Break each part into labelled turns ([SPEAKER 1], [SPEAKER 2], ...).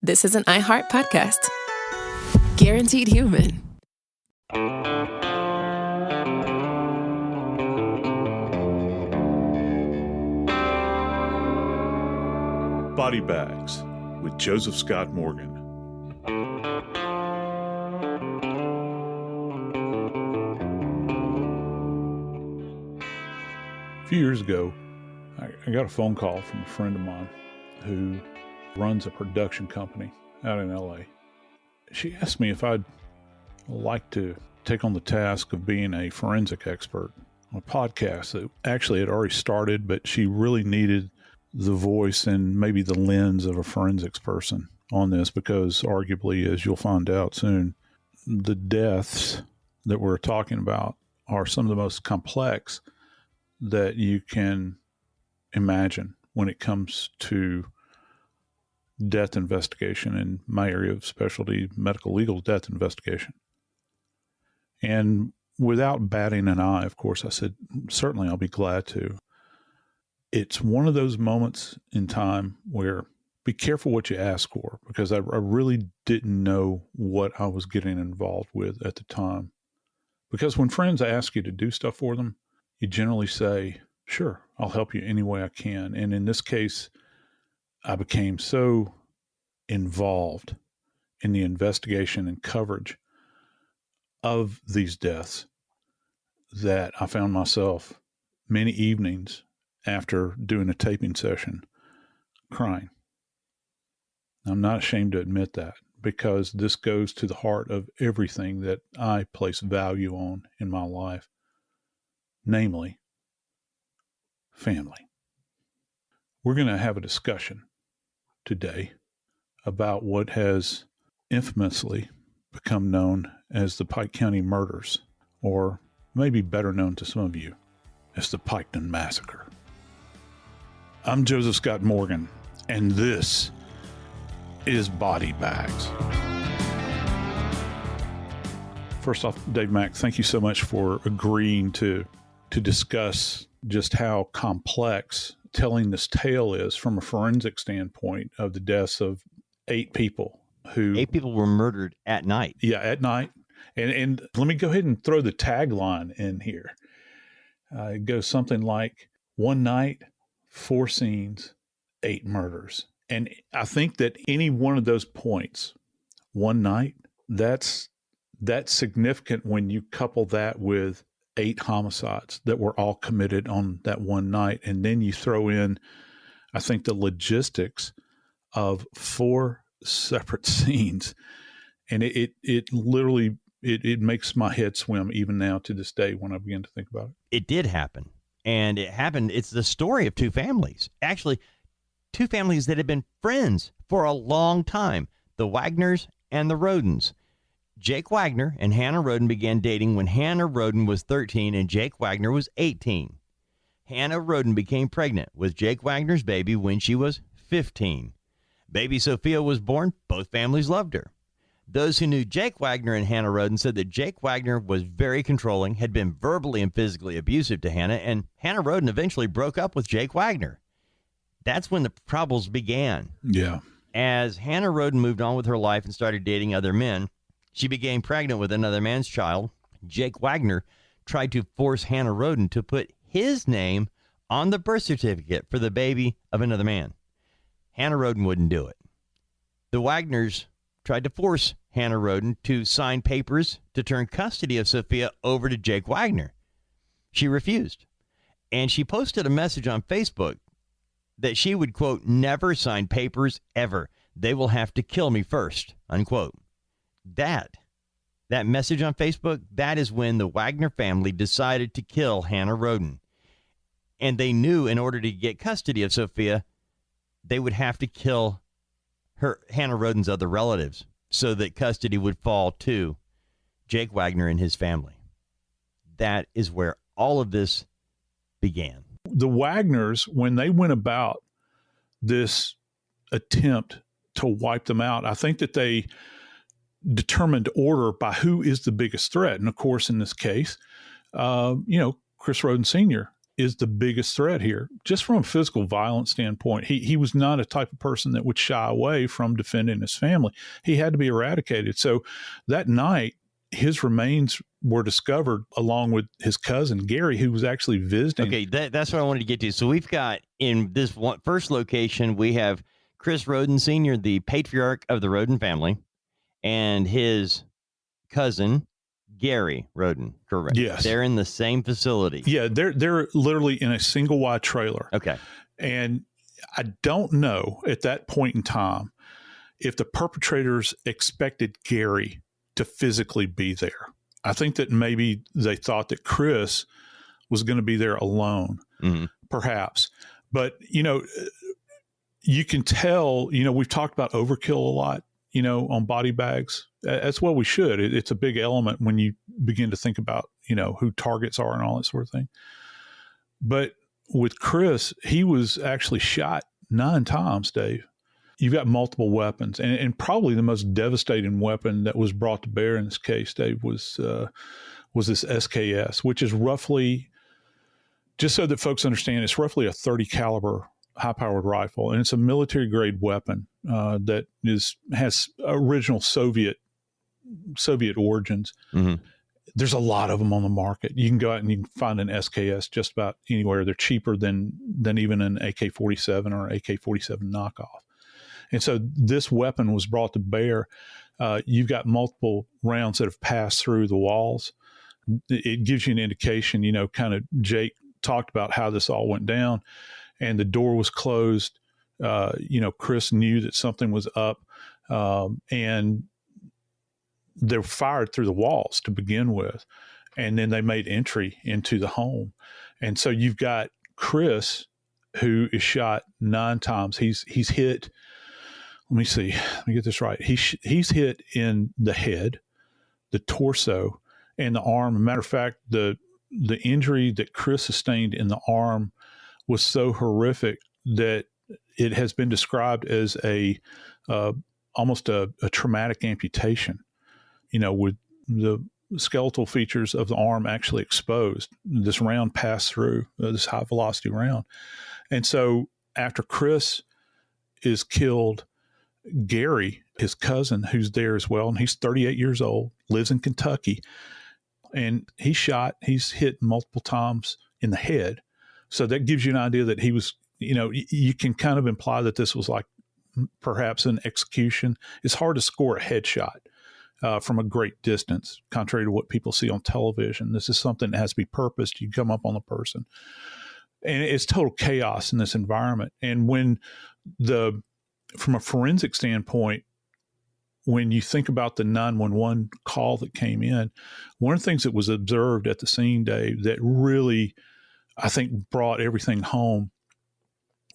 [SPEAKER 1] This is an iHeart podcast. Guaranteed human.
[SPEAKER 2] Body Bags with Joseph Scott Morgan. A few years ago, I got a phone call from a friend of mine who runs a production company out in LA. She asked me if I'd like to take on the task of being a forensic expert on a podcast that actually had already started, but she really needed the voice and maybe the lens of a forensics person on this, because arguably, as you'll find out soon, the deaths that we're talking about are some of the most complex that you can imagine when it comes to death investigation in my area of specialty, medical legal death investigation. And without batting an eye, of course, I said, certainly I'll be glad to. It's one of those moments in time where be careful what you ask for, because I really didn't know what I was getting involved with at the time. Because when friends ask you to do stuff for them, you generally say, sure, I'll help you any way I can. And in this case, I became so involved in the investigation and coverage of these deaths that I found myself many evenings after doing a taping session crying. I'm not ashamed to admit that, because this goes to the heart of everything that I place value on in my life, namely family. We're going to have a discussion today about what has infamously become known as the Pike County Murders, or maybe better known to some of you as the Piketon Massacre. I'm Joseph Scott Morgan, and this is Body Bags. First off, Dave Mack, thank you so much for agreeing to discuss just how complex telling this tale is from a forensic standpoint of the deaths of 8 people.
[SPEAKER 3] 8 people were murdered at night.
[SPEAKER 2] Yeah, at night. And let me go ahead and throw the tagline in here. It goes something like, one night, 4 scenes, 8 murders. And I think that any one of those points, one night, that's significant when you couple that with 8 homicides that were all committed on that one night. And then you throw in, I think, the logistics of 4 separate scenes. And it literally, it makes my head swim even now to this day when I begin to think about it.
[SPEAKER 3] It did happen. And it happened. It's the story of 2 families. Actually, 2 families that had been friends for a long time, the Wagners and the Rhodens. Jake Wagner and Hanna Roden began dating when Hanna Roden was 13 and Jake Wagner was 18. Hanna Roden became pregnant with Jake Wagner's baby when she was 15. Baby Sophia was born. Both families loved her. Those who knew Jake Wagner and Hanna Roden said that Jake Wagner was very controlling, had been verbally and physically abusive to Hanna, and Hanna Roden eventually broke up with Jake Wagner. That's when the troubles began.
[SPEAKER 2] Yeah.
[SPEAKER 3] As Hanna Roden moved on with her life and started dating other men, she became pregnant with another man's child. Jake Wagner tried to force Hanna Roden to put his name on the birth certificate for the baby of another man. Hanna Roden wouldn't do it. The Wagners tried to force Hanna Roden to sign papers to turn custody of Sophia over to Jake Wagner. She refused, and she posted a message on Facebook that she would, quote, never sign papers ever. They will have to kill me first, unquote. That message on Facebook, that is when the Wagner family decided to kill Hanna Roden. And they knew in order to get custody of Sophia, they would have to kill Hanna Roden's other relatives so that custody would fall to Jake Wagner and his family. That is where all of this began.
[SPEAKER 2] The Wagners, when they went about this attempt to wipe them out, I think that they determined order by who is the biggest threat. And of course, in this case, Chris Rhoden Sr. is the biggest threat here. Just from a physical violence standpoint, he was not a type of person that would shy away from defending his family. He had to be eradicated. So that night, his remains were discovered along with his cousin, Gary, who was actually visiting.
[SPEAKER 3] Okay, that's what I wanted to get to. So we've got, in this first location, we have Chris Rhoden Sr., the patriarch of the Rhoden family, and his cousin, Gary Rhoden, correct?
[SPEAKER 2] Yes.
[SPEAKER 3] They're in the same facility.
[SPEAKER 2] Yeah, they're literally in a single wide trailer.
[SPEAKER 3] Okay.
[SPEAKER 2] And I don't know at that point in time if the perpetrators expected Gary to physically be there. I think that maybe they thought that Chris was going to be there alone, perhaps. But, you can tell, we've talked about overkill a lot, on body bags. That's what we should. It's a big element when you begin to think about, who targets are and all that sort of thing. But with Chris, he was actually shot 9 times, Dave. You've got multiple weapons, and probably the most devastating weapon that was brought to bear in this case, Dave, was this SKS, which is roughly, just so that folks understand, it's roughly a 30 caliber high-powered rifle, and it's a military-grade weapon that has original Soviet origins. Mm-hmm. There's a lot of them on the market. You can go out and you can find an SKS just about anywhere. They're cheaper than even an AK-47 or AK-47 knockoff. And so this weapon was brought to bear. You've got multiple rounds that have passed through the walls. It gives you an indication, kind of Jake talked about how this all went down, and the door was closed. Chris knew that something was up, and they were fired through the walls to begin with. And then they made entry into the home. And so you've got Chris, who is shot 9 times. He's hit. Let me see. Let me get this right. He's hit in the head, the torso, and the arm. Matter of fact, the injury that Chris sustained in the arm was so horrific that it has been described as almost a traumatic amputation. With the skeletal features of the arm actually exposed. This round passed through, this high velocity round. And so after Chris is killed, Gary, his cousin, who's there as well, and he's 38 years old, lives in Kentucky, and he's hit multiple times in the head. So that gives you an idea that he was, you can kind of imply that this was like perhaps an execution. It's hard to score a headshot from a great distance, contrary to what people see on television. This is something that has to be purposed. You come up on the person. And it's total chaos in this environment. And from a forensic standpoint, when you think about the 911 call that came in, one of the things that was observed at the scene, Dave, that really, I think, brought everything home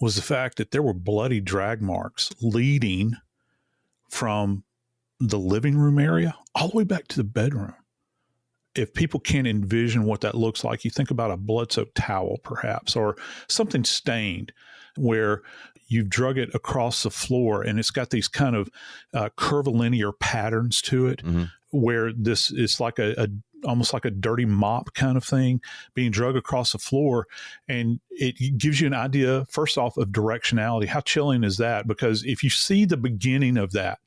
[SPEAKER 2] was the fact that there were bloody drag marks leading from the living room area all the way back to the bedroom. If people can't envision what that looks like, you think about a blood-soaked towel, perhaps, or something stained where you've drug it across the floor and it's got these kind of curvilinear patterns to it, where this is like almost like a dirty mop kind of thing being drug across the floor. And it gives you an idea, first off, of directionality. How chilling is that? Because if you see the beginning of that,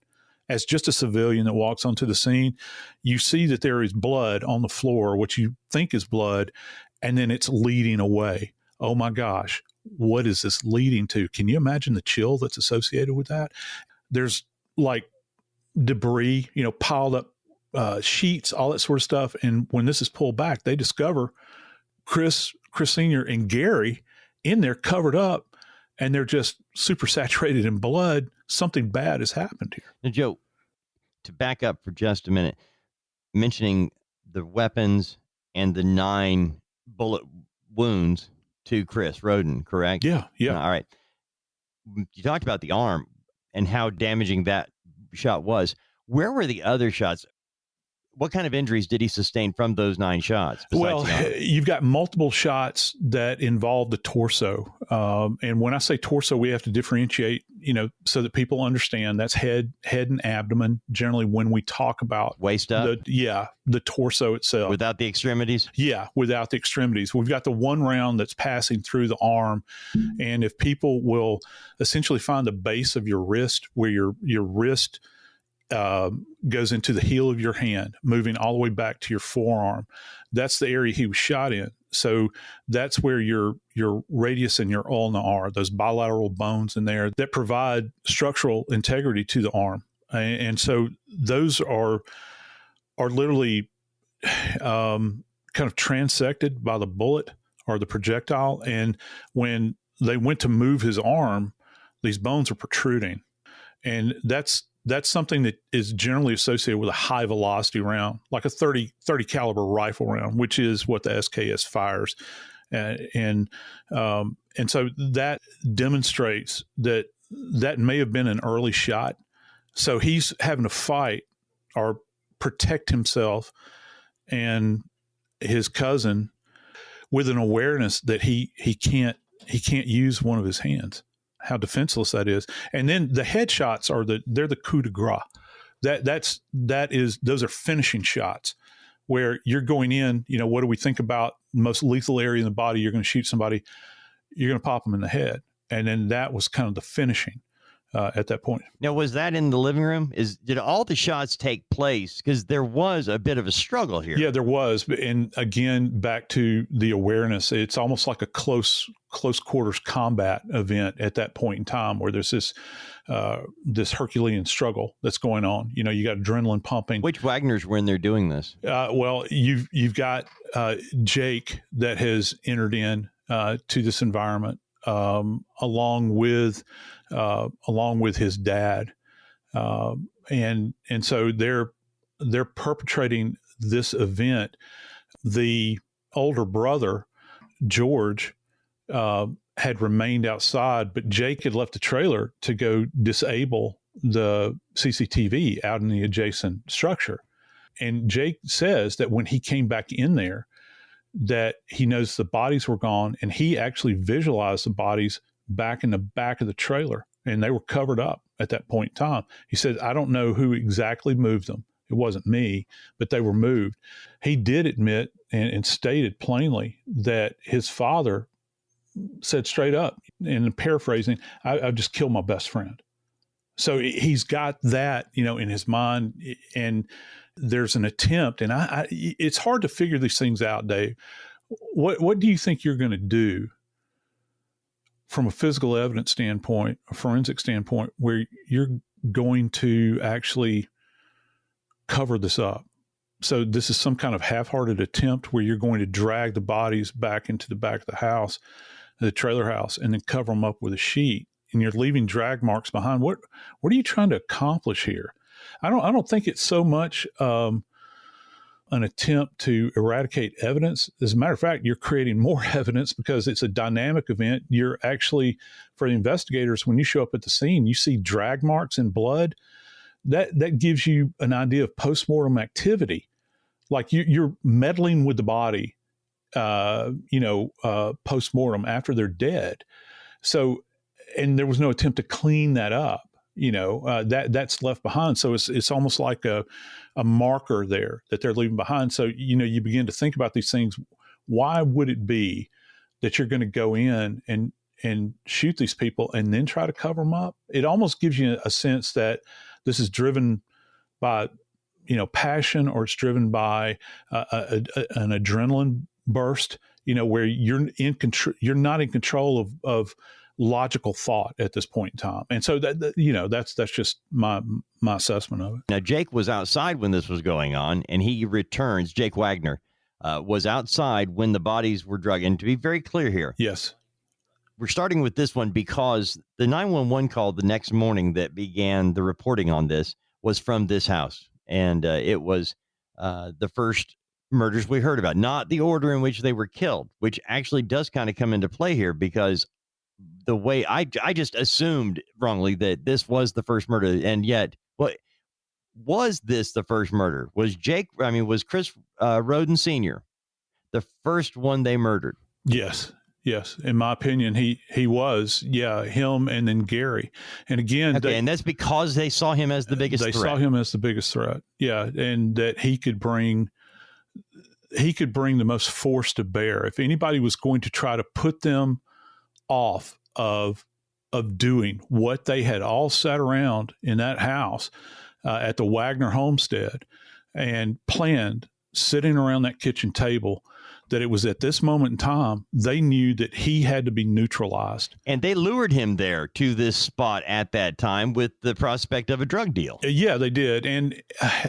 [SPEAKER 2] as just a civilian that walks onto the scene, you see that there is blood on the floor, what you think is blood, and then it's leading away. Oh my gosh, what is this leading to? Can you imagine the chill that's associated with that? There's like debris, piled up, sheets, all that sort of stuff. And when this is pulled back, they discover Chris Sr. and Gary in there covered up, and they're just super saturated in blood. Something bad has happened here.
[SPEAKER 3] Now, Joe, to back up for just a minute, mentioning the weapons and the 9 bullet wounds to Chris Rhoden, correct?
[SPEAKER 2] Yeah.
[SPEAKER 3] All right. You talked about the arm and how damaging that shot was. Where were the other shots? what kind of injuries did he sustain from those 9 shots?
[SPEAKER 2] Well, you've got multiple shots that involve the torso. And when I say torso, we have to differentiate, so that people understand that's head and abdomen. Generally, when we talk about
[SPEAKER 3] waist up,
[SPEAKER 2] the torso itself.
[SPEAKER 3] Without the extremities?
[SPEAKER 2] Yeah, without the extremities. We've got the one round that's passing through the arm. And if people will essentially find the base of your wrist, where your wrist goes into the heel of your hand, moving all the way back to your forearm. That's the area he was shot in. So that's where your radius and your ulna are, those bilateral bones in there that provide structural integrity to the arm. And so those are literally kind of transected by the bullet or the projectile. And when they went to move his arm, these bones are protruding. And that's something that is generally associated with a high velocity round, like a 30 caliber rifle round, which is what the SKS fires. And so that demonstrates that may have been an early shot. So he's having to fight or protect himself and his cousin with an awareness that he can't use one of his hands. How defenseless that is. And then the headshots they're the coup de grace. Those are finishing shots where you're going in, what do we think about the most lethal area in the body? You're going to shoot somebody, you're going to pop them in the head. And then that was kind of the finishing at that point.
[SPEAKER 3] Now, was that in the living room? Did all the shots take place? Because there was a bit of a struggle here.
[SPEAKER 2] Yeah, there was. And again, back to the awareness, it's almost like a close quarters combat event at that point in time, where there's this Herculean struggle that's going on. You got adrenaline pumping.
[SPEAKER 3] Which Wagners were in there doing this?
[SPEAKER 2] Well, you've got Jake that has entered in to this environment, along with his dad, and so they're perpetrating this event. The older brother, George, had remained outside, but Jake had left the trailer to go disable the CCTV out in the adjacent structure. And Jake says that when he came back in there, that he knows the bodies were gone, and he actually visualized the bodies back in the back of the trailer, and they were covered up at that point in time. He said, I don't know who exactly moved them. It wasn't me, but they were moved. He did admit and stated plainly that his father said straight up, and paraphrasing, I just killed my best friend. So he's got that, in his mind, and there's an attempt, and it's hard to figure these things out, Dave. What do you think you're going to do from a physical evidence standpoint, a forensic standpoint, where you're going to actually cover this up? So this is some kind of half-hearted attempt where you're going to drag the bodies back into the back of the house, the trailer house, and then cover them up with a sheet, and you're leaving drag marks behind. What are you trying to accomplish here? I don't think it's so much an attempt to eradicate evidence. As a matter of fact, you're creating more evidence because it's a dynamic event. You're actually, for the investigators, when you show up at the scene, you see drag marks and blood. That gives you an idea of postmortem activity. Like you're meddling with the body, postmortem after they're dead. So, and there was no attempt to clean that up. That's left behind. So it's almost like a marker there that they're leaving behind. So, you begin to think about these things. Why would it be that you're going to go in and shoot these people and then try to cover them up? It almost gives you a sense that this is driven by, passion, or it's driven by an adrenaline burst, where you're not in control of logical thought at this point in time. And so that's just my assessment of it.
[SPEAKER 3] Now, Jake was outside when this was going on, and he returns. Jake Wagner was outside when the bodies were drugged. And to be very clear here.
[SPEAKER 2] Yes.
[SPEAKER 3] We're starting with this one because the 911 call the next morning that began the reporting on this was from this house. And it was the first murders we heard about, not the order in which they were killed, which actually does kind of come into play here, because the way I just assumed wrongly that this was the first murder. And yet, Was this the first murder? Was Chris Rhoden Sr. the first one they murdered?
[SPEAKER 2] Yes. In my opinion, he was. Yeah, him and then Gary. And again,
[SPEAKER 3] and that's because they saw him as the biggest threat.
[SPEAKER 2] They saw him as the biggest threat. Yeah, and that he could bring the most force to bear. If anybody was going to try to put them off of doing what they had all sat around in that house at the Wagner homestead and planned, sitting around that kitchen table, that it was at this moment in time, they knew that he had to be neutralized.
[SPEAKER 3] And they lured him there to this spot at that time with the prospect of a drug deal.
[SPEAKER 2] Yeah, they did. And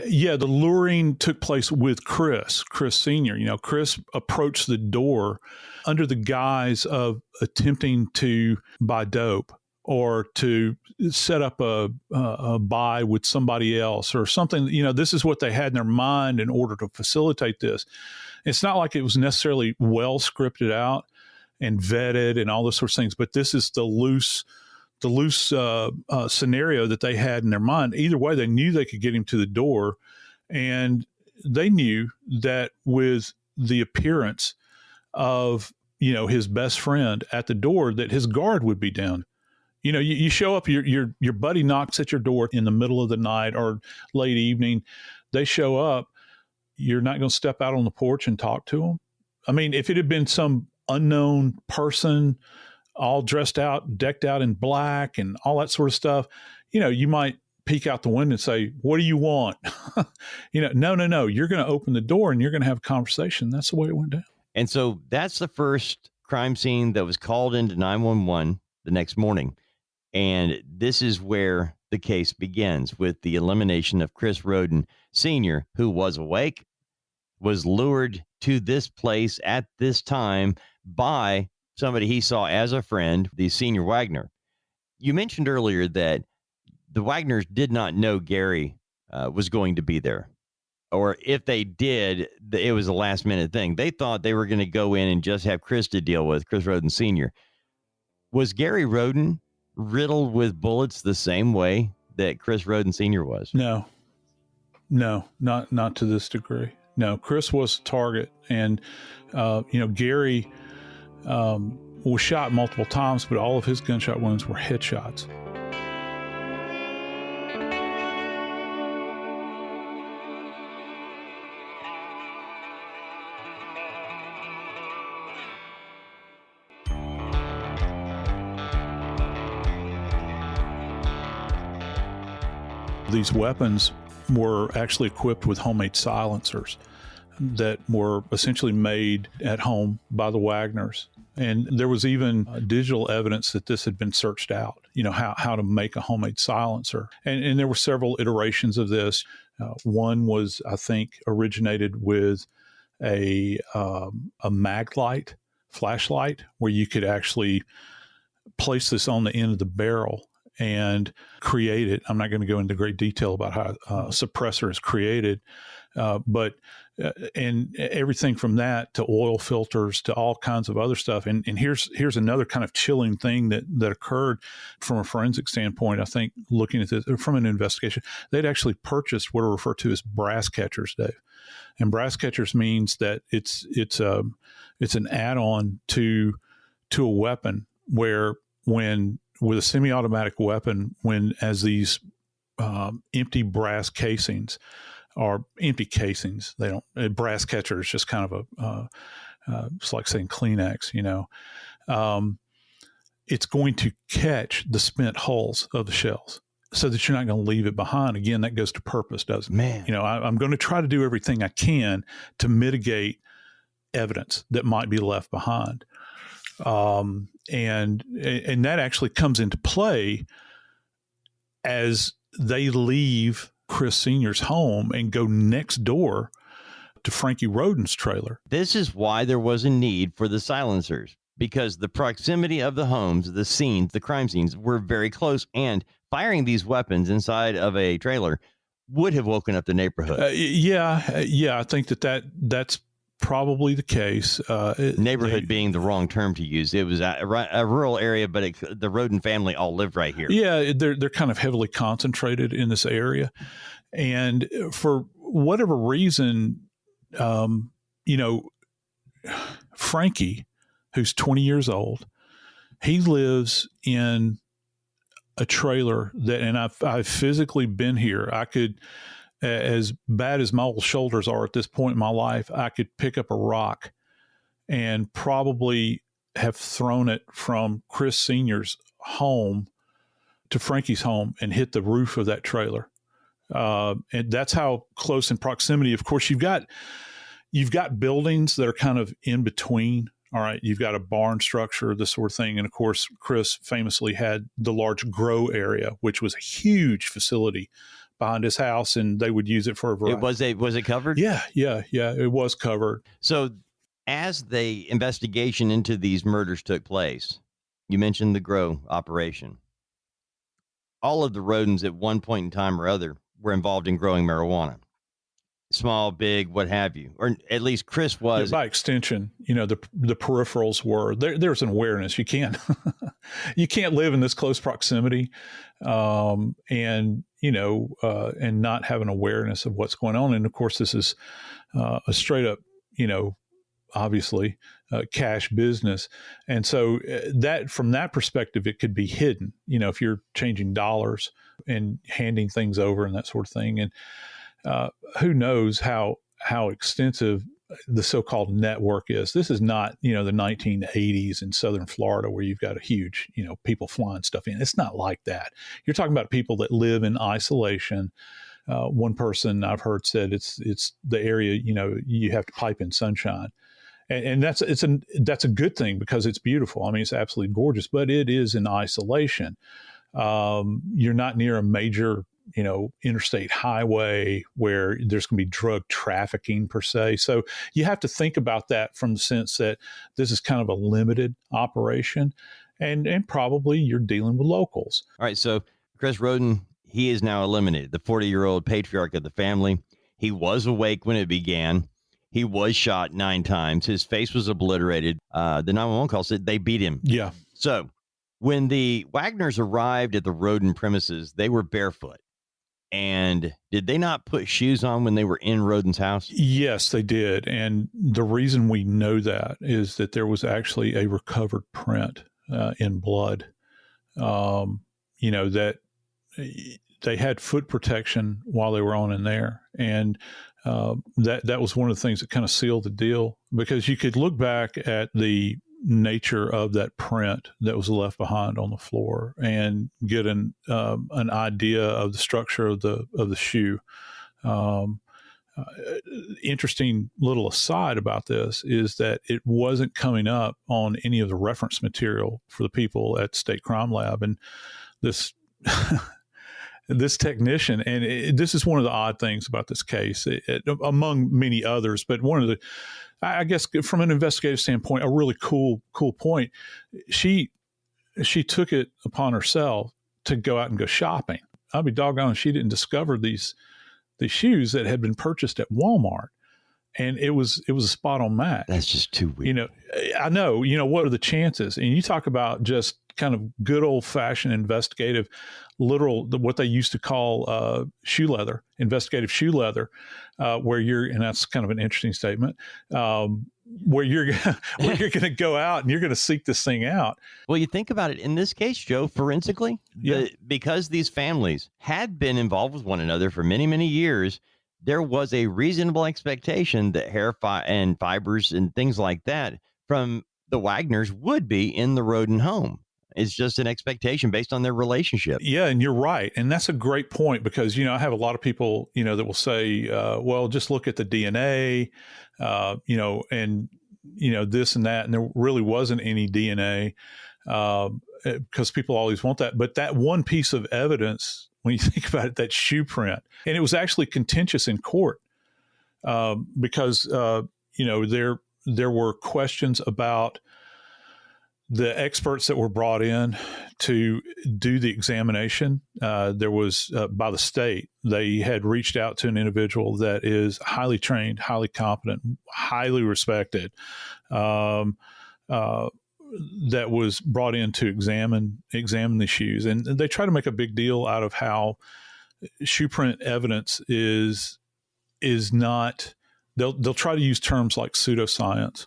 [SPEAKER 2] the luring took place with Chris Sr. You know, Chris approached the door under the guise of attempting to buy dope or to set up a buy with somebody else or something. You know, this is what they had in their mind in order to facilitate this. It's not like it was necessarily well scripted out and vetted and all those sorts of things, but this is the loose scenario that they had in their mind. Either way, they knew they could get him to the door, and they knew that with the appearance of, you know, his best friend at the door, that his guard would be down. You know, you show up, your buddy knocks at your door in the middle of the night or late evening. They show up. You're not going to step out on the porch and talk to them. I mean, if it had been some unknown person all dressed out, decked out in black and all that sort of stuff, you know, you might peek out the window and say, "What do you want?" You know, no. You're going to open the door and you're going to have a conversation. That's the way it went down.
[SPEAKER 3] And so that's the first crime scene that was called into 911 the next morning. And this is where the case begins, with the elimination of Chris Rhoden Sr., who was awake, was lured to this place at this time by somebody he saw as a friend, the senior Wagner. You mentioned earlier that the Wagners did not know Gary was going to be there. Or if they did, it was a last minute thing. They thought they were going to go in and just have Chris to deal with, Chris Rhoden Sr. Was Gary Rhoden riddled with bullets the same way that Chris Rhoden Sr. was?
[SPEAKER 2] No, not to this degree. No, Chris was a target, and Gary was shot multiple times, but all of his gunshot wounds were headshots. These weapons were actually equipped with homemade silencers that were essentially made at home by the Wagners. And there was even digital evidence that this had been searched out, you know, how to make a homemade silencer. And there were several iterations of this. One was, I think, originated with a mag light, flashlight, where you could actually place this on the end of the barrel and create it. I'm not going to go into great detail about how a suppressor is created, but everything from that to oil filters to all kinds of other stuff. And here's another kind of chilling thing that occurred from a forensic standpoint. I think looking at this from an investigation, they'd actually purchased what are referred to as brass catchers, Dave. And brass catchers means that it's an add-on to a weapon where with a semi-automatic weapon, as these empty brass casings are empty casings, a brass catcher is just kind of it's like saying Kleenex, you know. It's going to catch the spent hulls of the shells so that you're not going to leave it behind. Again, that goes to purpose, doesn't it?
[SPEAKER 3] Man.
[SPEAKER 2] You know, I'm going to try to do everything I can to mitigate evidence that might be left behind. And that actually comes into play as they leave Chris Sr.'s home and go next door to Frankie Rhoden's trailer.
[SPEAKER 3] This is why there was a need for the silencers, because the proximity of the homes, the scenes, the crime scenes were very close, and firing these weapons inside of a trailer would have woken up the neighborhood.
[SPEAKER 2] I think that's probably the case.
[SPEAKER 3] Neighborhood being the wrong term to use. It was a rural area, but the Rhoden family all lived right here.
[SPEAKER 2] Yeah, they're kind of heavily concentrated in this area. And for whatever reason, Frankie, who's 20 years old, he lives in a trailer that, and I've physically been here. I could, as bad as my old shoulders are at this point in my life, I could pick up a rock and probably have thrown it from Chris Sr.'s home to Frankie's home and hit the roof of that trailer. And that's how close in proximity. Of course, you've got buildings that are kind of in between. All right. You've got a barn structure, this sort of thing. And of course, Chris famously had the large grow area, which was a huge facility behind his house, and they would use it for a variety.
[SPEAKER 3] Was it covered?
[SPEAKER 2] Yeah. It was covered.
[SPEAKER 3] So as the investigation into these murders took place, you mentioned the grow operation. All of the Rhodens at one point in time or other were involved in growing marijuana. Small, big, what have you, or at least Chris was.
[SPEAKER 2] Yeah, by extension, the peripherals were there. There's an awareness. You can't live in this close proximity, and not have an awareness of what's going on. And of course, this is a straight up, obviously cash business, and so that from that perspective, it could be hidden. If you're changing dollars and handing things over and that sort of thing, and who knows how extensive the so-called network is. This is not, the 1980s in Southern Florida where you've got a huge, people flying stuff in. It's not like that. You're talking about people that live in isolation. One person I've heard said it's the area, you have to pipe in sunshine. And that's a good thing because it's beautiful. I mean, it's absolutely gorgeous, but it is in isolation. You're not near a major interstate highway where there's going to be drug trafficking per se. So you have to think about that from the sense that this is kind of a limited operation, and probably you're dealing with locals.
[SPEAKER 3] All right. So Chris Rhoden, he is now eliminated, the 40-year-old patriarch of the family. He was awake when it began. He was shot 9 times. His face was obliterated. The 911 call said they beat him.
[SPEAKER 2] Yeah.
[SPEAKER 3] So when the Wagners arrived at the Rhoden premises, they were barefoot. And did they not put shoes on when they were in Rhoden's house? Yes,
[SPEAKER 2] they did. And the reason we know that is that there was actually a recovered print in blood, that they had foot protection while they were on in there. And that was one of the things that kind of sealed the deal, because you could look back at the nature of that print that was left behind on the floor and get an idea of the structure of the shoe. Interesting little aside about this is that it wasn't coming up on any of the reference material for the people at State Crime Lab, and this this technician, and this is one of the odd things about this case, among many others, but one of the, I guess from an investigative standpoint, a really cool point. She took it upon herself to go out and go shopping. I'll be doggone, she didn't discover these shoes that had been purchased at Walmart, and it was a spot on Mack.
[SPEAKER 3] That's just too weird.
[SPEAKER 2] I know. What are the chances? And you talk about just kind of good old fashioned investigative, what they used to call shoe leather, investigative shoe leather, where and that's kind of an interesting statement, where you're going to go out and you're going to seek this thing out.
[SPEAKER 3] Well, you think about it in this case, Joe, forensically, because these families had been involved with one another for many, many years, there was a reasonable expectation that hair and fibers and things like that from the Wagners would be in the Rhoden home. It's just an expectation based on their relationship.
[SPEAKER 2] Yeah, and you're right. And that's a great point because, I have a lot of people, that will say, well, just look at the DNA, and, this and that. And there really wasn't any DNA because people always want that. But that one piece of evidence, when you think about it, that shoe print, and it was actually contentious in court because, there were questions about the experts that were brought in to do the examination, there was, by the state, they had reached out to an individual that is highly trained, highly competent, highly respected, that was brought in to examine the shoes. And they try to make a big deal out of how shoe print evidence is not, they'll try to use terms like pseudoscience,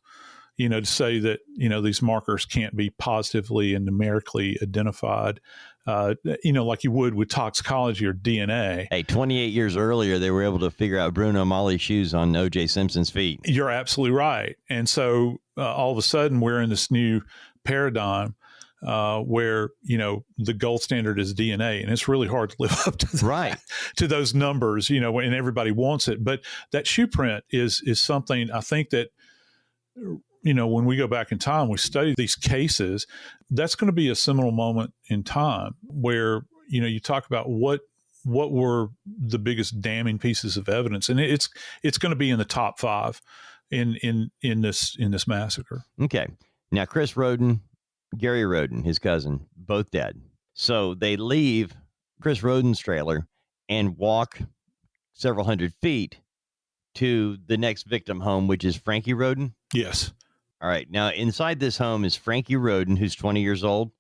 [SPEAKER 2] to say that, these markers can't be positively and numerically identified, like you would with toxicology or DNA.
[SPEAKER 3] Hey, 28 years earlier, they were able to figure out Bruno Mali's shoes on O.J. Simpson's feet.
[SPEAKER 2] You're absolutely right. And so all of a sudden we're in this new paradigm where, the gold standard is DNA, and it's really hard to live up to that,
[SPEAKER 3] right,
[SPEAKER 2] to those numbers, and everybody wants it. But that shoe print is something I think that, when we go back in time, we study these cases, that's going to be a seminal moment in time where, you talk about what were the biggest damning pieces of evidence. And it's going to be in the top 5 in this massacre.
[SPEAKER 3] Okay. Now, Chris Rhoden, Gary Rhoden, his cousin, both dead. So they leave Chris Rhoden's trailer and walk several hundred feet to the next victim home, which is Frankie Rhoden.
[SPEAKER 2] Yes.
[SPEAKER 3] All right. Now, inside this home is Frankie Rhoden, who's 20 years old.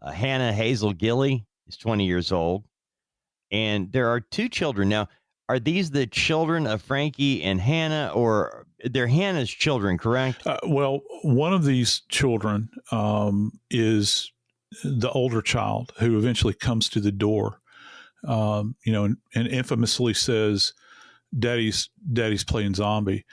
[SPEAKER 3] Hannah Gilley is 20 years old. And there are 2 children. Now, are these the children of Frankie and Hannah, or they're Hannah's children, correct?
[SPEAKER 2] Well, one of these children is the older child who eventually comes to the door, and infamously says, Daddy's playing zombie.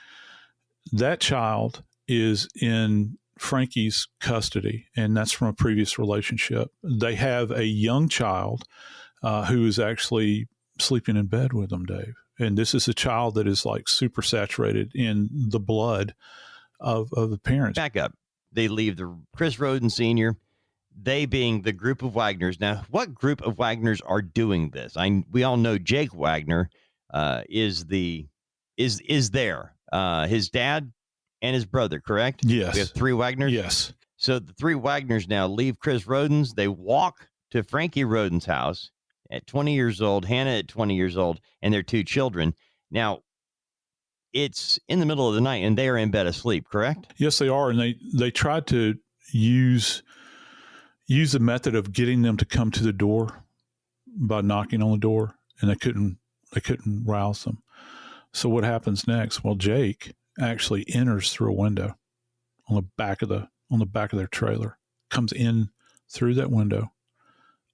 [SPEAKER 2] That child is in Frankie's custody, and that's from a previous relationship. They have a young child who is actually sleeping in bed with them, Dave. And this is a child that is like super saturated in the blood of the parents.
[SPEAKER 3] Back up. They leave the Chris Rhoden Sr., they being the group of Wagners. Now, what group of Wagners are doing this? We all know Jake Wagner is there. His dad and his brother, correct?
[SPEAKER 2] Yes.
[SPEAKER 3] We have 3 Wagners?
[SPEAKER 2] Yes.
[SPEAKER 3] So the 3 Wagners now leave Chris Rhoden's. They walk to Frankie Rhoden's house at 20 years old, Hannah at 20 years old, and their 2 children. Now, it's in the middle of the night, and they are in bed asleep, correct?
[SPEAKER 2] Yes, they are. And they tried to use the method of getting them to come to the door by knocking on the door, and they couldn't rouse them. So what happens next? Well, Jake actually enters through a window on the back of their trailer, comes in through that window,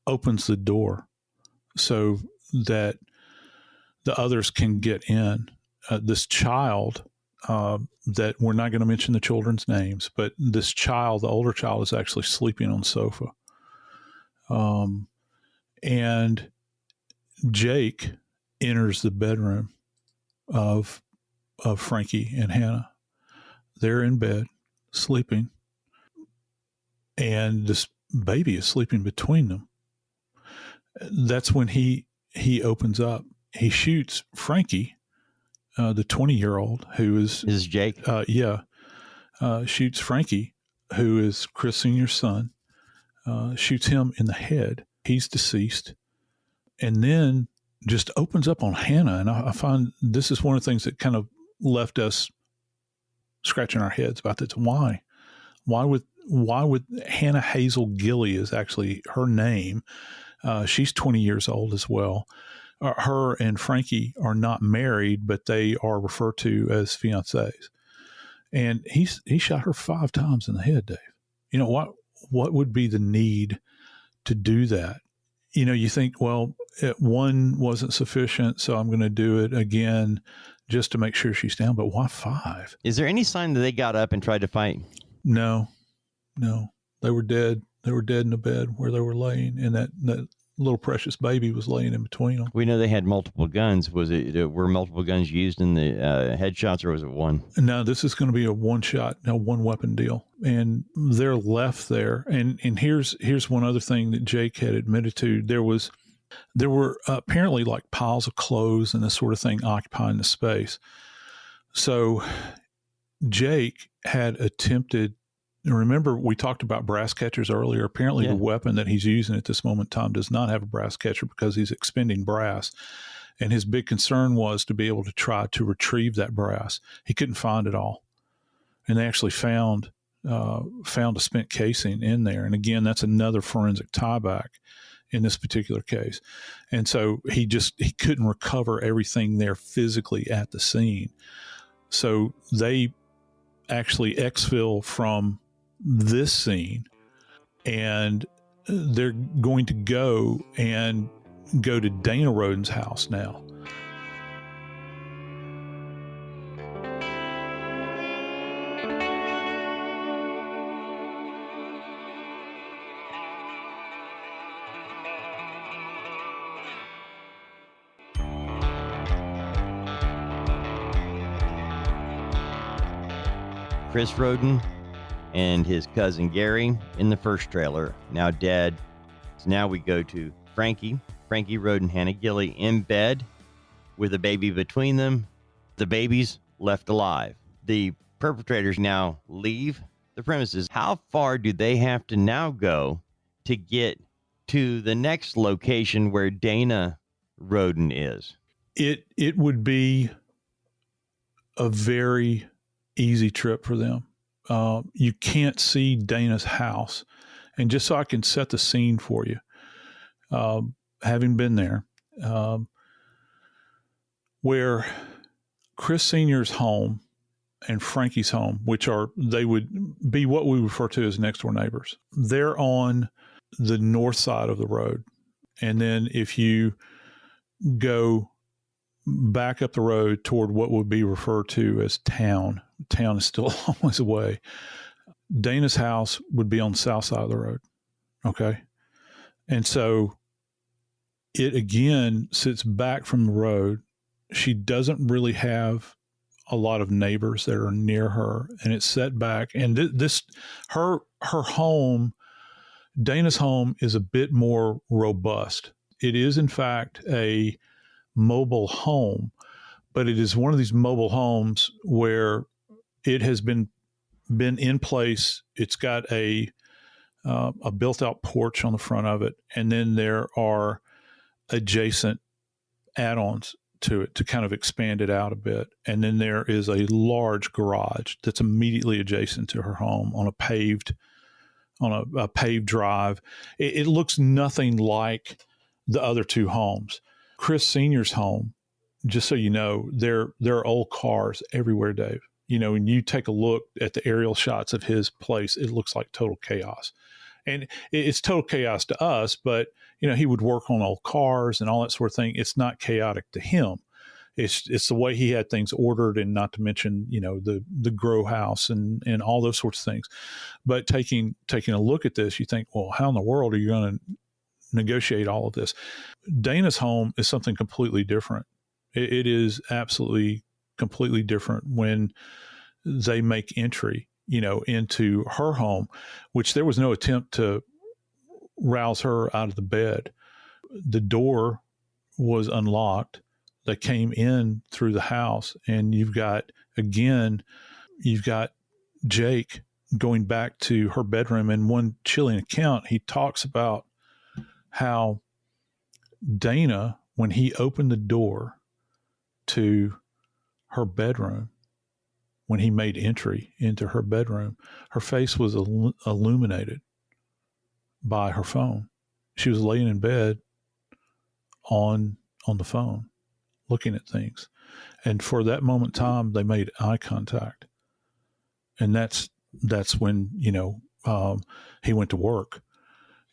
[SPEAKER 2] opens the door so that the others can get in. This child, that we're not going to mention the children's names, but this child, the older child, is actually sleeping on the sofa. And Jake enters the bedroom of Frankie and Hannah. They're in bed, sleeping, and this baby is sleeping between them. That's when he opens up. He shoots Frankie, the 20-year-old who is...
[SPEAKER 3] Is Jake?
[SPEAKER 2] Shoots Frankie, who is Chris Sr.'s son, shoots him in the head. He's deceased. And then just opens up on Hannah. And I find this is one of the things that kind of left us scratching our heads about this. Why would Hannah Gilley is actually her name. She's 20 years old as well. Her and Frankie are not married, but they are referred to as fiancés. And he shot her 5 times in the head, Dave. What would be the need to do that? You think, well, one wasn't sufficient, so I'm going to do it again just to make sure she's down. But why 5?
[SPEAKER 3] Is there any sign that they got up and tried to fight?
[SPEAKER 2] No. They were dead. They were dead in the bed where they were laying, and that little precious baby was laying in between them.
[SPEAKER 3] We know they had multiple guns. Were multiple guns used in the headshots, or was it one? No,
[SPEAKER 2] this is going to be a one weapon deal, and they're left there. And here's one other thing that Jake had admitted to. There were apparently like piles of clothes and this sort of thing occupying the space. So Jake had attempted Remember, we talked about brass catchers earlier. Apparently,
[SPEAKER 3] Yeah.
[SPEAKER 2] the weapon that he's using at this moment in time does not have a brass catcher because he's expending brass. And his big concern was to be able to try to retrieve that brass. He couldn't find it all. And they actually found a spent casing in there. And again, that's another forensic tieback in this particular case. And so he couldn't recover everything there physically at the scene. So they actually exfil from this scene, and they're going to go to Dana Rhoden's house now.
[SPEAKER 3] Chris Rhoden and his cousin Gary in the first trailer, now dead. So now we go to Frankie Rhoden, Hannah Gilley in bed with a baby between them. The baby's left alive. The perpetrators now leave the premises. How far do they have to now go to get to the next location where Dana Rhoden is?
[SPEAKER 2] It would be a very easy trip for them. You can't see Dana's house. And just so I can set the scene for you, having been there, where Chris Sr.'s home and Frankie's home, they would be what we refer to as next door neighbors. They're on the north side of the road. And then if you go back up the road toward what would be referred to as town is still a long ways away. Dana's house would be on the south side of the road. Okay. And so it again sits back from the road. She doesn't really have a lot of neighbors that are near her, and it's set back. And her home, Dana's home, is a bit more robust. It is in fact a mobile home, but it is one of these mobile homes where it has been in place. It's got a built-out porch on the front of it, and then there are adjacent add-ons to it to kind of expand it out a bit. And then there is a large garage that's immediately adjacent to her home on a paved drive. It looks nothing like the other two homes. Chris Sr.'s home, just so you know, there are old cars everywhere, Dave. You know, when you take a look at the aerial shots of his place, it looks like total chaos. And it's total chaos to us, but, you know, he would work on old cars and all that sort of thing. It's not chaotic to him. It's the way he had things ordered, and not to mention, you know, the grow house and all those sorts of things. But taking a look at this, you think, well, how in the world are you going to negotiate all of this? Dana's home is something completely different. It is absolutely completely different when they make entry, you know, into her home, which there was no attempt to rouse her out of the bed. The door was unlocked. They came in through the house, and you've got Jake going back to her bedroom. In one chilling account, he talks about how Dana, when he opened the door to her bedroom, when he made entry into her bedroom, her face was illuminated by her phone. She was laying in bed on the phone, looking at things. And for that moment in time, they made eye contact. And that's when, you know, he went to work,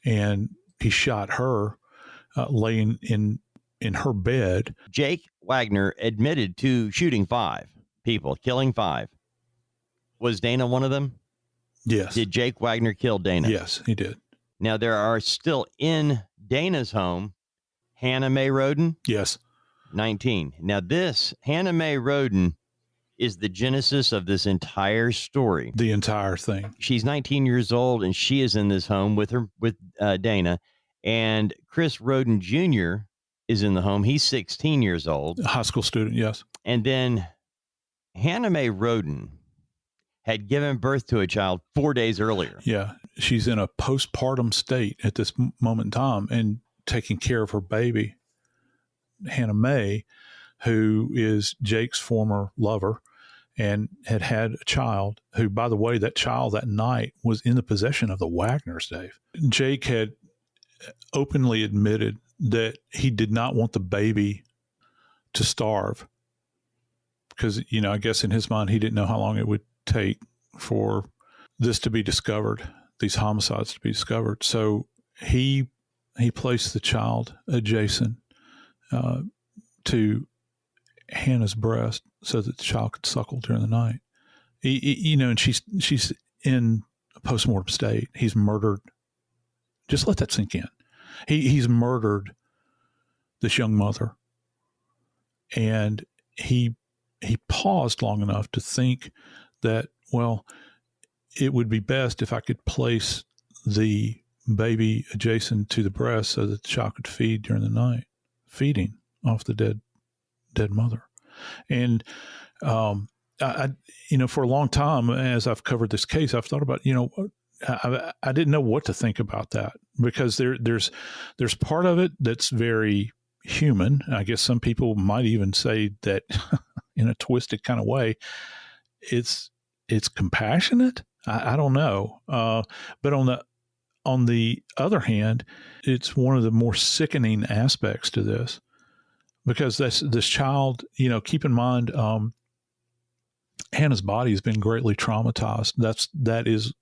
[SPEAKER 2] and he shot her laying in her bed.
[SPEAKER 3] Jake Wagner admitted to shooting 5 people, killing 5. Was Dana one of them?
[SPEAKER 2] Yes.
[SPEAKER 3] Did Jake Wagner kill Dana?
[SPEAKER 2] Yes, he did.
[SPEAKER 3] Now, there are still in Dana's home Hanna May Rhoden?
[SPEAKER 2] Yes.
[SPEAKER 3] 19. Now, this Hanna May Rhoden is the genesis of this entire story.
[SPEAKER 2] The entire thing.
[SPEAKER 3] She's 19 years old, and she is in this home with Dana. And Chris Rhoden Jr. is in the home. He's 16 years old.
[SPEAKER 2] A high school student, yes.
[SPEAKER 3] And then Hanna May Rhoden had given birth to a child 4 days earlier.
[SPEAKER 2] Yeah. She's in a postpartum state at this moment in time and taking care of her baby, Hanna May, who is Jake's former lover and had a child who, by the way, that child that night was in the possession of the Wagners, Dave. Jake had openly admitted that he did not want the baby to starve because, I guess in his mind, he didn't know how long it would take for this to be discovered, these homicides to be discovered. So he placed the child adjacent to Hannah's breast so that the child could suckle during the night. And she's in a postmortem state. He's murdered. Just let that sink in. He's murdered this young mother, and he paused long enough to think that, well, it would be best if I could place the baby adjacent to the breast so that the child could feed during the night, feeding off the dead mother. And I for a long time, as I've covered this case, I've thought about, I didn't know what to think about that, because there's part of it that's very human. I guess some people might even say that in a twisted kind of way, it's compassionate. I don't know. But on the other hand, it's one of the more sickening aspects to this, because this child, keep in mind, Hannah's body has been greatly traumatized. That is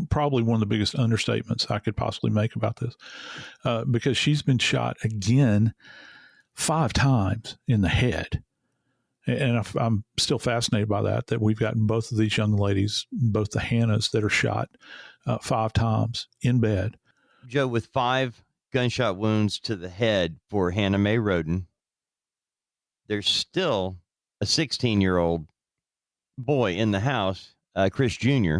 [SPEAKER 2] probably one of the biggest understatements I could possibly make about this, because she's been shot again 5 times in the head. And I'm still fascinated by that we've gotten both of these young ladies, both the Hannahs, that are shot 5 times in bed.
[SPEAKER 3] Joe, with 5 gunshot wounds to the head for Hanna May Rhoden, there's still a 16-year-old boy in the house, Chris Jr.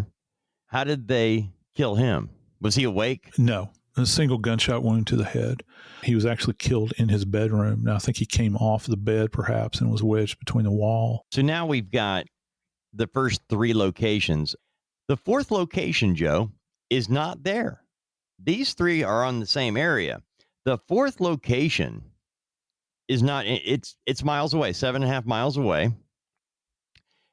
[SPEAKER 3] How did they kill him? Was he awake?
[SPEAKER 2] No, a single gunshot wound to the head. He was actually killed in his bedroom. Now, I think he came off the bed perhaps and was wedged between the wall.
[SPEAKER 3] So now we've got the first 3 locations. The 4th location, Joe, is not there. These 3 are on the same area. The 4th location is not, it's miles away, 7.5 miles away.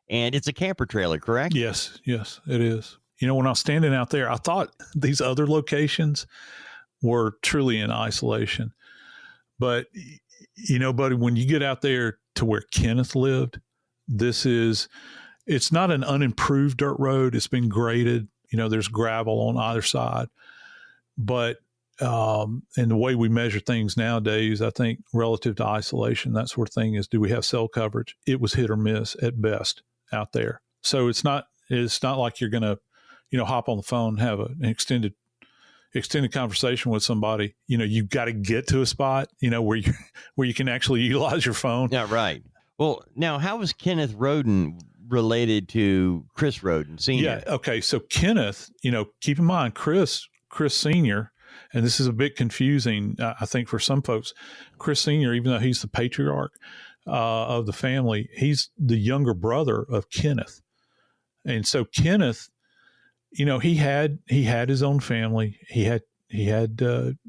[SPEAKER 3] And it's a camper trailer, correct?
[SPEAKER 2] Yes, it is. When I was standing out there, I thought these other locations were truly in isolation. But, buddy, when you get out there to where Kenneth lived, it's not an unimproved dirt road. It's been graded. There's gravel on either side. But and the way we measure things nowadays, I think relative to isolation, that sort of thing, is, do we have cell coverage? It was hit or miss at best out there. So it's not like you're going to, hop on the phone, have an extended conversation with somebody. You've got to get to a spot, where you can actually utilize your phone.
[SPEAKER 3] Yeah, right. Well, now, how was Kenneth Rhoden related to Chris Rhoden Sr.?
[SPEAKER 2] Yeah. Okay. So Kenneth, keep in mind, Chris Sr., and this is a bit confusing, I think, for some folks. Chris Sr., even though he's the patriarch of the family, he's the younger brother of Kenneth. And so Kenneth, he had his own family. He had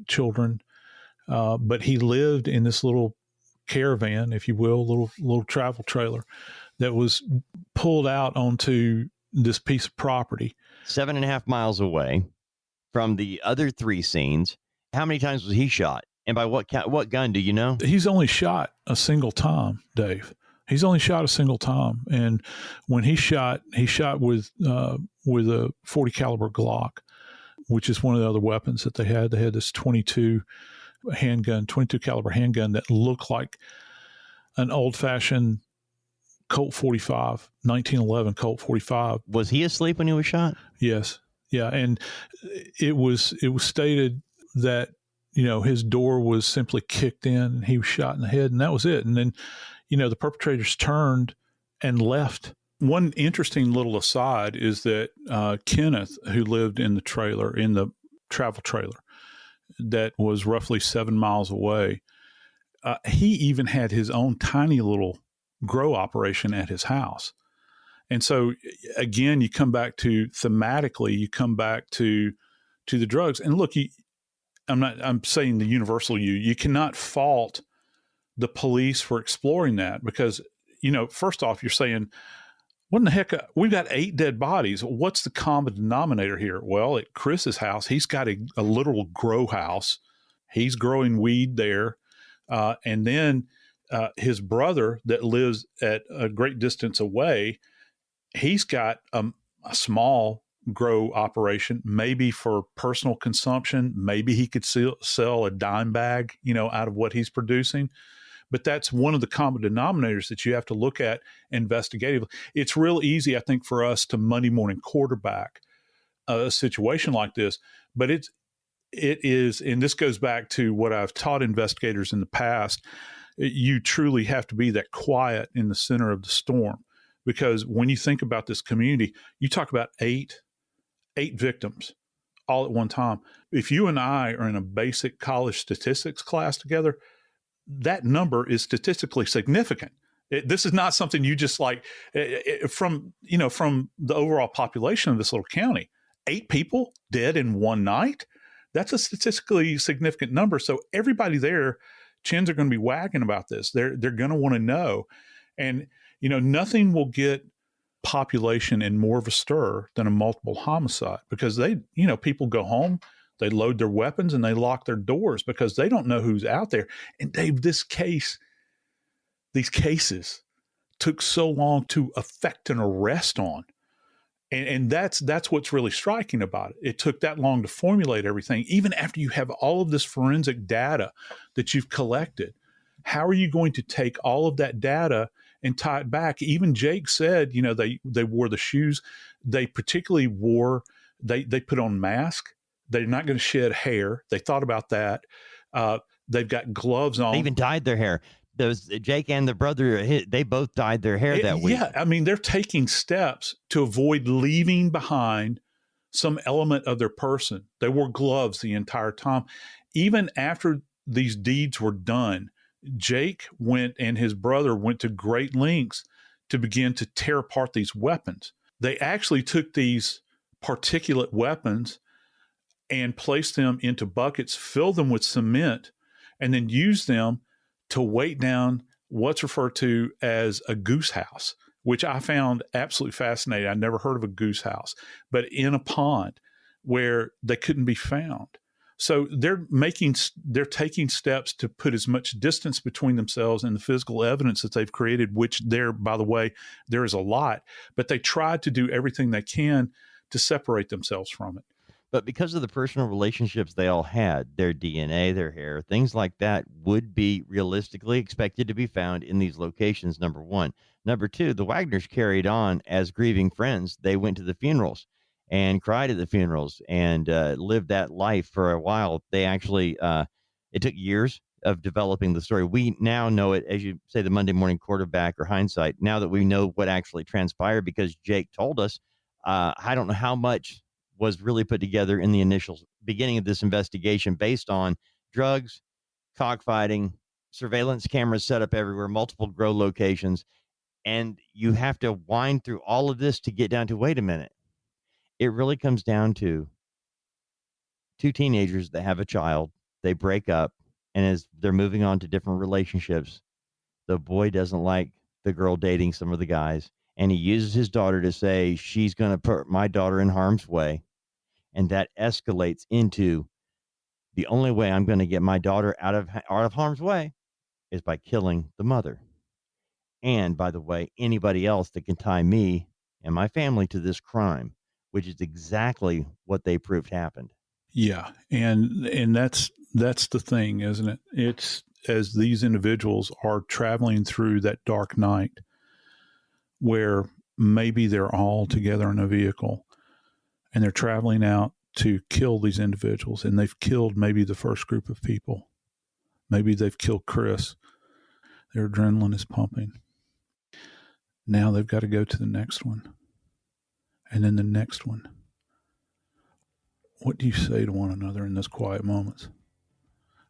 [SPEAKER 2] children, but he lived in this little caravan, if you will, little travel trailer that was pulled out onto this piece of property.
[SPEAKER 3] 7.5 miles away from the other 3 scenes. How many times was he shot? And by what gun, do you know?
[SPEAKER 2] He's only shot a single time, Dave. He's only shot a single time. And when he shot with a 40 caliber Glock, which is one of the other weapons that they had. They had this 22 caliber handgun that looked like an old fashioned Colt 45, 1911 Colt 45.
[SPEAKER 3] Was he asleep when he was shot?
[SPEAKER 2] Yes. Yeah. And it was stated that, his door was simply kicked in and he was shot in the head, and that was it. And then, the perpetrators turned and left. One interesting little aside is that Kenneth, who lived in the travel trailer that was roughly 7 miles away, he even had his own tiny little grow operation at his house. And so again, you come back to thematically, you come back to the drugs. And look, I'm saying the universal you cannot fault the police for exploring that because, first off, you're saying, what in the heck? We've got 8 dead bodies. What's the common denominator here? Well, at Chris's house, he's got a literal grow house. He's growing weed there. And then his brother that lives at a great distance away, he's got a small grow operation, maybe for personal consumption. Maybe he could sell a dime bag, out of what he's producing. But that's one of the common denominators that you have to look at investigatively. It's real easy, I think, for us to Monday morning quarterback a situation like this. But it is, and this goes back to what I've taught investigators in the past, you truly have to be that quiet in the center of the storm. Because when you think about this community, you talk about eight victims all at one time. If you and I are in a basic college statistics class together, that number is statistically significant. This is not something you just from the overall population of this little county. 8 people dead in one night. That's a statistically significant number. So everybody there, chins are going to be wagging about this. They're going to want to know. And, nothing will get population in more of a stir than a multiple homicide because people go home, they load their weapons and they lock their doors because they don't know who's out there. And Dave, these cases took so long to effect an arrest on. And that's what's really striking about it. It took that long to formulate everything, even after you have all of this forensic data that you've collected. How are you going to take all of that data and tie it back? Even Jake said, they wore the shoes. They particularly they put on masks. They're not going to shed hair. They thought about that. They've got gloves on.
[SPEAKER 3] They even dyed their hair. Those Jake and the brother, they both dyed their hair that week.
[SPEAKER 2] Yeah, I mean, they're taking steps to avoid leaving behind some element of their person. They wore gloves the entire time. Even after these deeds were done, Jake and his brother went to great lengths to begin to tear apart these weapons. They actually took these particulate weapons and placed them into buckets, filled them with cement, and then used them to weight down what's referred to as a goose house, which I found absolutely fascinating. I never heard of a goose house, but in a pond where they couldn't be found. So they're taking steps to put as much distance between themselves and the physical evidence that they've created, which by the way, there is a lot, but they tried to do everything they can to separate themselves from it.
[SPEAKER 3] But because of the personal relationships they all had, their DNA, their hair, things like that would be realistically expected to be found in these locations, number one. Number two, the Wagners carried on as grieving friends. They went to the funerals and cried at the funerals and lived that life for a while. They actually, it took years of developing the story. We now know it, as you say, the Monday morning quarterback or hindsight, now that we know what actually transpired because Jake told us. I don't know how much was really put together in the initial beginning of this investigation based on drugs, cockfighting, surveillance cameras set up everywhere, multiple grow locations. And you have to wind through all of this to get down to, wait a minute. It really comes down to 2 teenagers that have a child. They break up, and as they're moving on to different relationships, the boy doesn't like the girl dating some of the guys. And he uses his daughter to say, she's going to put my daughter in harm's way. And that escalates into the only way I'm going to get my daughter out of harm's way is by killing the mother. And by the way, anybody else that can tie me and my family to this crime, which is exactly what they proved happened.
[SPEAKER 2] Yeah. And that's the thing, isn't it? It's as these individuals are traveling through that dark night where maybe they're all together in a vehicle and they're traveling out to kill these individuals, and they've killed maybe the first group of people. Maybe they've killed Chris. Their adrenaline is pumping. Now they've got to go to the next one, and then the next one. What do you say to one another in those quiet moments?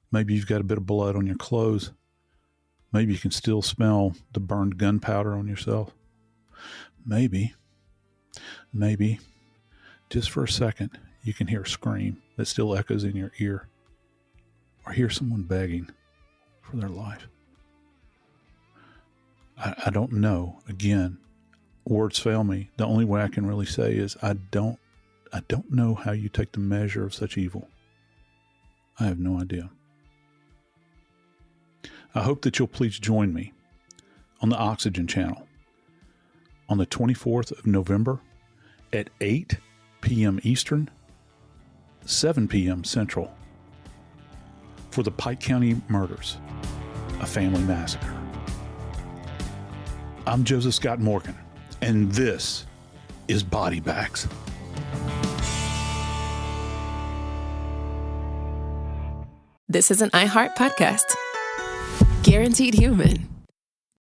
[SPEAKER 2] Maybe you've got a bit of blood on your clothes. Maybe you can still smell the burned gunpowder on yourself. maybe, just for a second, you can hear a scream that still echoes in your ear, or hear someone begging for their life. I don't know. Again, words fail me. The only way I can really say is I don't know how you take the measure of such evil. I have no idea. I hope that you'll please join me on the Oxygen channel on the 24th of November at 8 p.m. Eastern, 7 p.m. Central for the Pike County Murders, a family massacre. I'm Joseph Scott Morgan, and this is Body Bags.
[SPEAKER 1] This is an iHeart podcast. Guaranteed human.